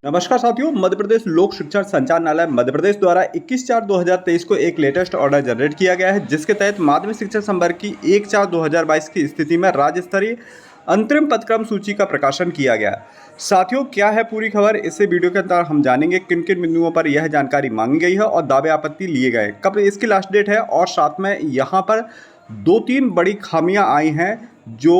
नमस्कार साथियों। मध्य प्रदेश लोक शिक्षण संचालनालय मध्य प्रदेश द्वारा 21/4/2023 को एक लेटेस्ट ऑर्डर जनरेट किया गया है, जिसके तहत माध्यमिक शिक्षक संवर्ग की 1/4/2022 की स्थिति में राज्य स्तरीय अंतरिम पदक्रम सूची का प्रकाशन किया गया। साथियों, क्या है पूरी खबर, इससे वीडियो के अंदर हम जानेंगे किन किन बिंदुओं पर यह जानकारी मांगी गई है और दावे आपत्ति लिए गए, कब इसकी लास्ट डेट है, और साथ में यहाँ पर 2-3 बड़ी खामियां आई हैं जो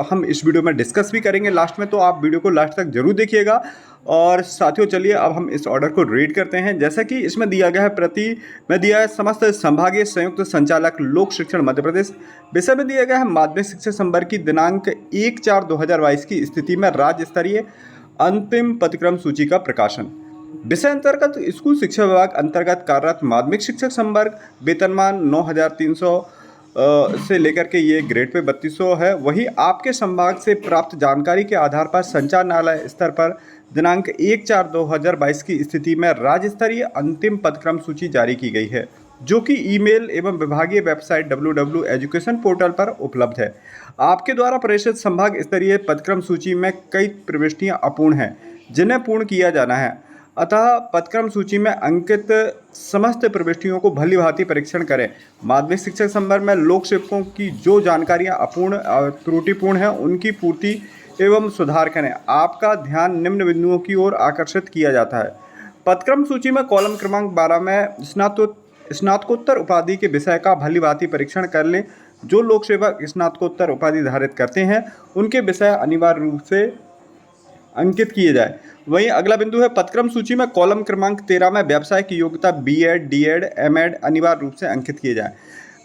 हम इस वीडियो में डिस्कस भी करेंगे लास्ट में। तो आप वीडियो को लास्ट तक जरूर देखिएगा। और साथियों, चलिए अब हम इस ऑर्डर को रीड करते हैं। जैसा कि इसमें दिया गया है, प्रति में दिया है समस्त संभागीय संयुक्त संचालक लोक शिक्षण मध्य प्रदेश। विषय में दिया गया है माध्यमिक शिक्षक संवर्ग की दिनांक 1/4/2022 की स्थिति में राज्य स्तरीय अंतिम पदक्रम सूची का प्रकाशन। विषय अंतर्गत स्कूल शिक्षा विभाग अंतर्गत कार्यरत माध्यमिक शिक्षक संवर्ग वेतनमान 9,300 से लेकर के ये ग्रेड पे 3200 है। वही आपके संभाग से प्राप्त जानकारी के आधार पर संचालनालय स्तर पर दिनांक 1/4/2022 की स्थिति में राज्य स्तरीय अंतिम पदक्रम सूची जारी की गई है, जो कि ईमेल एवं विभागीय वेबसाइट www.education पोर्टल पर उपलब्ध है। आपके द्वारा प्रेषित संभाग स्तरीय पदक्रम सूची में कई प्रविष्टियां अपूर्ण हैं, जिन्हें पूर्ण किया जाना है। अतः पदक्रम सूची में अंकित समस्त प्रविष्टियों को भली भांति परीक्षण करें। माध्यमिक शिक्षक संवर्ग में लोक सेवकों की जो जानकारियां अपूर्ण त्रुटिपूर्ण हैं, उनकी पूर्ति एवं सुधार करें। आपका ध्यान निम्न बिंदुओं की ओर आकर्षित किया जाता है। पदक्रम सूची में कॉलम क्रमांक 12 में स्नातकोत्तर उपाधि के विषय का भली भांति परीक्षण कर लें। जो लोक सेवक स्नातकोत्तर उपाधि धारित करते हैं, उनके विषय अनिवार्य रूप से अंकित किए जाए। वहीं अगला बिंदु है, पदक्रम सूची में कॉलम क्रमांक 13 में व्यवसाय की योग्यता बीएड, डीएड, एमएड अनिवार्य रूप से अंकित किए जाए।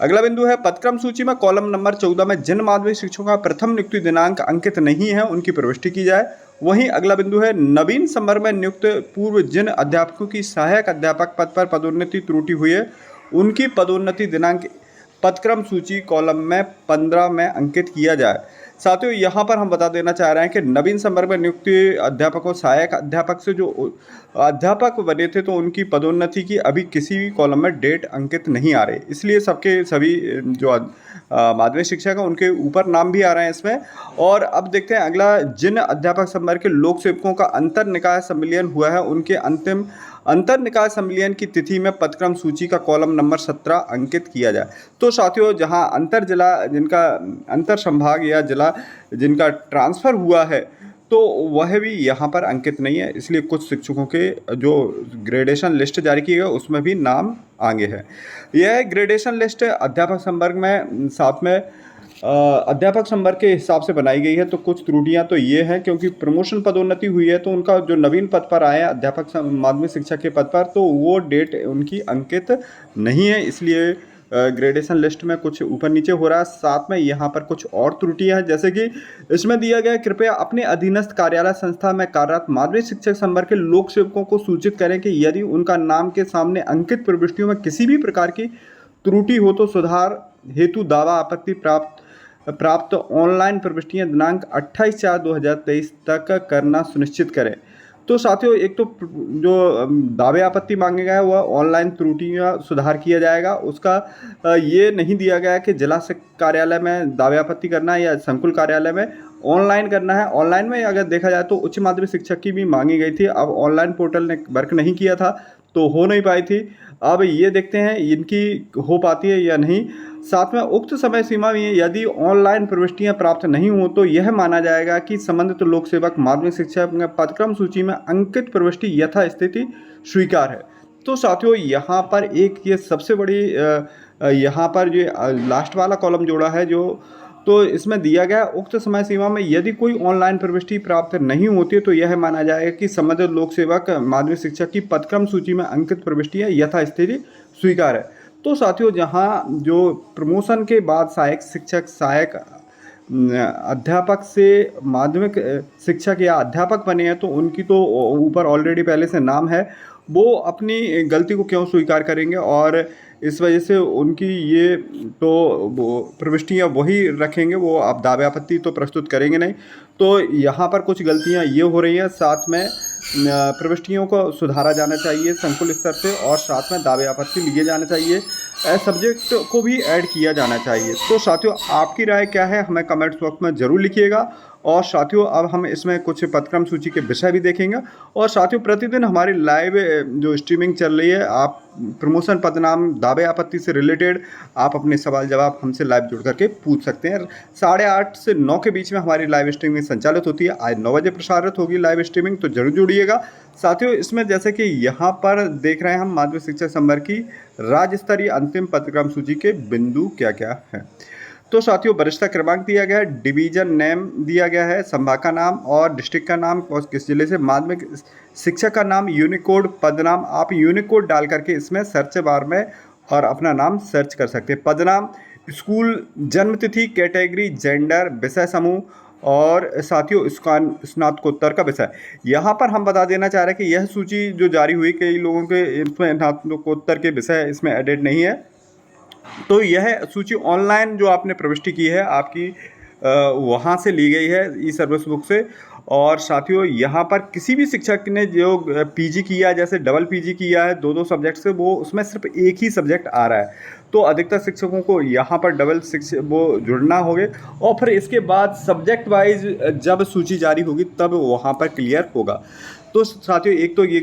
अगला बिंदु है, पदक्रम सूची में कॉलम नंबर 14 में जिन माध्यमिक शिक्षकों का प्रथम नियुक्ति दिनांक अंकित नहीं है, उनकी प्रविष्टि की जाए। वहीं अगला बिंदु है, नवीन संवर्ग में नियुक्त पूर्व जिन अध्यापकों की सहायक अध्यापक पद पर पदोन्नति त्रुटि हुई है, उनकी पदोन्नति दिनांक पदक्रम सूची कॉलम में 15 में अंकित किया जाए। साथियों, यहाँ पर हम बता देना चाह रहे हैं कि नवीन संवर्ग में नियुक्ति अध्यापकों सहायक अध्यापक से जो अध्यापक बने थे, तो उनकी पदोन्नति की अभी किसी भी कॉलम में डेट अंकित नहीं आ रही, इसलिए सबके सभी जो माध्यमिक शिक्षक हैं उनके ऊपर नाम भी आ रहे हैं इसमें। और अब देखते हैं अगला, जिन अध्यापक संवर्ग के लोक सेवकों का अंतर निकाय संविलियन हुआ है, उनके अंतिम अंतर निकाय संविलियन की तिथि में पदक्रम सूची का कॉलम नंबर 17 अंकित किया जाए। तो साथियों, जहां अंतर जिला जिनका अंतर संभाग या जिला जिनका ट्रांसफ़र हुआ है, तो वह भी यहाँ पर अंकित नहीं है, इसलिए कुछ शिक्षकों के जो ग्रेडेशन लिस्ट जारी की गई उसमें भी नाम आगे है। यह ग्रेडेशन लिस्ट अध्यापक संवर्ग में साथ में अध्यापक संवर्ग के हिसाब से बनाई गई है। तो कुछ त्रुटियां तो ये हैं, क्योंकि प्रमोशन पदोन्नति हुई है, तो उनका जो नवीन पद पर आए अध्यापक माध्यमिक शिक्षक के पद पर, तो वो डेट उनकी अंकित नहीं है, इसलिए ग्रेडेशन लिस्ट में कुछ ऊपर नीचे हो रहा है। साथ में यहाँ पर कुछ और त्रुटियां हैं, जैसे कि इसमें दिया गया, कृपया अपने अधीनस्थ कार्यालय संस्था में कार्यरत माध्यमिक शिक्षक संवर्ग के लोक सेवकों को सूचित करें कि यदि उनका नाम के सामने अंकित प्रविष्टियों में किसी भी प्रकार की त्रुटि हो, तो सुधार हेतु दावा आपत्ति प्राप्त ऑनलाइन प्रविष्टियां दिनांक 28/4/2023 तक करना सुनिश्चित करें। तो साथियों, एक तो जो दावे आपत्ति मांगे गए हैं वह ऑनलाइन त्रुटियां सुधार किया जाएगा, उसका ये नहीं दिया गया कि जिला कार्यालय में दावे आपत्ति करना है या संकुल कार्यालय में ऑनलाइन करना है। ऑनलाइन में अगर देखा जाए तो उच्च माध्यमिक शिक्षक की भी मांगी गई थी, अब ऑनलाइन पोर्टल ने वर्क नहीं किया था तो हो नहीं पाई थी। अब ये देखते हैं इनकी हो पाती है या नहीं। साथ में उक्त समय सीमा में यदि ऑनलाइन प्रविष्टियां प्राप्त नहीं हो, तो यह माना जाएगा कि संबंधित लोक सेवक माध्यमिक शिक्षा पदक्रम सूची में अंकित प्रविष्टि यथास्थिति स्वीकार है। तो साथियों, यहाँ पर एक ये सबसे बड़ी यहाँ पर जो लास्ट वाला कॉलम जोड़ा है, जो तो इसमें दिया गया उक्त समय सीमा में यदि कोई ऑनलाइन प्रविष्टि प्राप्त नहीं होती, तो यह माना जाएगा कि संबंधित लोक सेवक माध्यमिक शिक्षक की पदक्रम सूची में अंकित प्रविष्टियां यथास्थिति स्वीकार है। तो साथियों, जहां जो प्रमोशन के बाद सहायक शिक्षक सहायक अध्यापक से माध्यमिक शिक्षक या अध्यापक बने हैं, तो उनकी तो ऊपर ऑलरेडी पहले से नाम है, वो अपनी गलती को क्यों स्वीकार करेंगे, और इस वजह से उनकी ये तो प्रविष्टियाँ वही रखेंगे, वो आप दावे आपत्ति तो प्रस्तुत करेंगे नहीं। तो यहाँ पर कुछ गलतियाँ ये हो रही हैं, साथ में प्रविष्टियों को सुधारा जाना चाहिए संकुल स्तर से, और साथ में दावे आपत्ति लिए जाने चाहिए, सब्जेक्ट को भी ऐड किया जाना चाहिए। तो साथियों, आपकी राय क्या है, हमें कमेंट्स बॉक्स में ज़रूर लिखिएगा। और साथियों अब हम इसमें कुछ पदक्रम सूची के विषय भी देखेंगे। और साथियों प्रतिदिन हमारी लाइव जो स्ट्रीमिंग चल रही है, आप प्रमोशन पदनाम दावे आपत्ति से रिलेटेड आप अपने सवाल जवाब हमसे लाइव जुड़ करके पूछ सकते हैं। 8:30 से 9 के बीच में हमारी लाइव स्ट्रीमिंग संचालित होती है। आज 9 बजे प्रसारित होगी लाइव स्ट्रीमिंग, तो जरूर जुड़िएगा। साथियों इसमें जैसे कि यहाँ पर देख रहे हैं हम माध्यमिक शिक्षा संवर्ग की राज्य स्तरीय अंतिम पदक्रम सूची के बिंदु क्या क्या है। तो साथियों वरिष्ठता क्रमांक दिया गया है, डिवीजन नेम दिया गया है, संभाग का नाम और डिस्ट्रिक्ट का नाम और किस जिले से, माध्यमिक शिक्षक का नाम, यूनिकोड, पदनाम। आप यूनिकोड डाल करके इसमें सर्च बार में और अपना नाम सर्च कर सकते हैं। पदनाम, स्कूल, जन्मतिथि, कैटेगरी, जेंडर, विषय समूह और साथियों स्नातकोत्तर का विषय। यहाँ पर हम बता देना चाह रहे हैं कि यह सूची जो जारी हुई, कई लोगों के इसमें स्नातकोत्तर के विषय इसमें एडेड नहीं है। तो यह सूची ऑनलाइन जो आपने प्रविष्टि की है आपकी वहाँ से ली गई है ई सर्विस बुक से। और साथियों यहाँ पर किसी भी शिक्षक ने जो पीजी किया है, जैसे डबल पीजी किया है 2-2 सब्जेक्ट से, वो उसमें सिर्फ एक ही सब्जेक्ट आ रहा है, तो अधिकतर शिक्षकों को यहाँ पर डबल वो जुड़ना होगे और फिर इसके बाद सब्जेक्ट वाइज जब सूची जारी होगी तब वहाँ पर क्लियर होगा। तो साथियों एक तो ये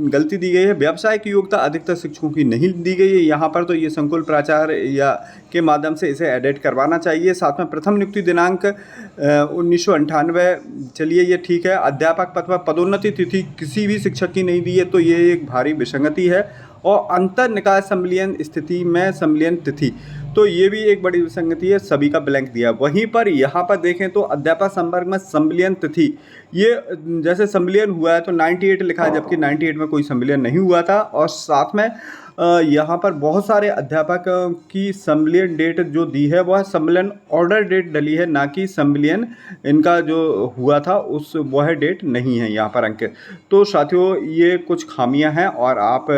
गलती दी गई है, व्यावसायिक योग्यता अधिकतर शिक्षकों की नहीं दी गई है यहाँ पर, तो ये संकुल प्राचार्य या के माध्यम से इसे एडिट करवाना चाहिए। साथ में प्रथम नियुक्ति दिनांक 1998, चलिए ये ठीक है। अध्यापक पद पर पदोन्नति तिथि किसी भी शिक्षक की नहीं दी है, तो ये एक भारी विसंगति है। और अंतर निकाय संविलियन स्थिति में संविलियन तिथि, तो ये भी एक बड़ी विसंगति है, सभी का ब्लैंक दिया। वहीं पर यहाँ पर देखें तो अध्यापक संवर्ग में संविलियन तिथि, ये जैसे संविलियन हुआ है तो 98 लिखा है, जबकि 98 में कोई संविलियन नहीं हुआ था। और साथ में यहाँ पर बहुत सारे अध्यापक की संविलियन डेट जो दी है वह संविलियन ऑर्डर डेट डली है, ना कि संविलियन इनका जो हुआ था उस वह डेट नहीं है यहाँ पर अंकित। तो साथियों ये कुछ खामियां हैं और आप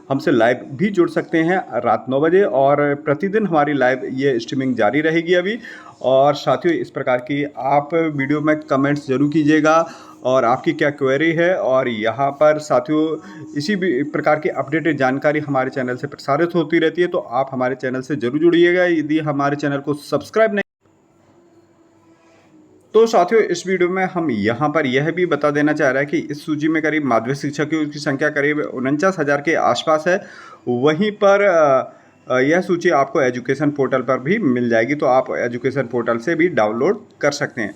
हमसे लाइव भी जुड़ सकते हैं रात 9 बजे, और प्रतिदिन हमारी लाइव ये स्ट्रीमिंग जारी रहेगी अभी। और साथियों इस प्रकार की आप वीडियो में कमेंट्स जरूर कीजिएगा और आपकी क्या क्वेरी है। और यहाँ पर साथियों इसी भी प्रकार की अपडेटेड जानकारी हमारे चैनल से प्रसारित होती रहती है, तो आप हमारे चैनल से जरूर जुड़िएगा यदि हमारे चैनल को सब्सक्राइब नहीं। तो साथियों इस वीडियो में हम यहाँ पर यह भी बता देना चाह रहे हैं कि इस सूची में करीब माध्यमिक शिक्षकों की संख्या करीब 49,000 के आसपास है। वहीं पर यह सूची आपको एजुकेशन पोर्टल पर भी मिल जाएगी, तो आप एजुकेशन पोर्टल से भी डाउनलोड कर सकते हैं।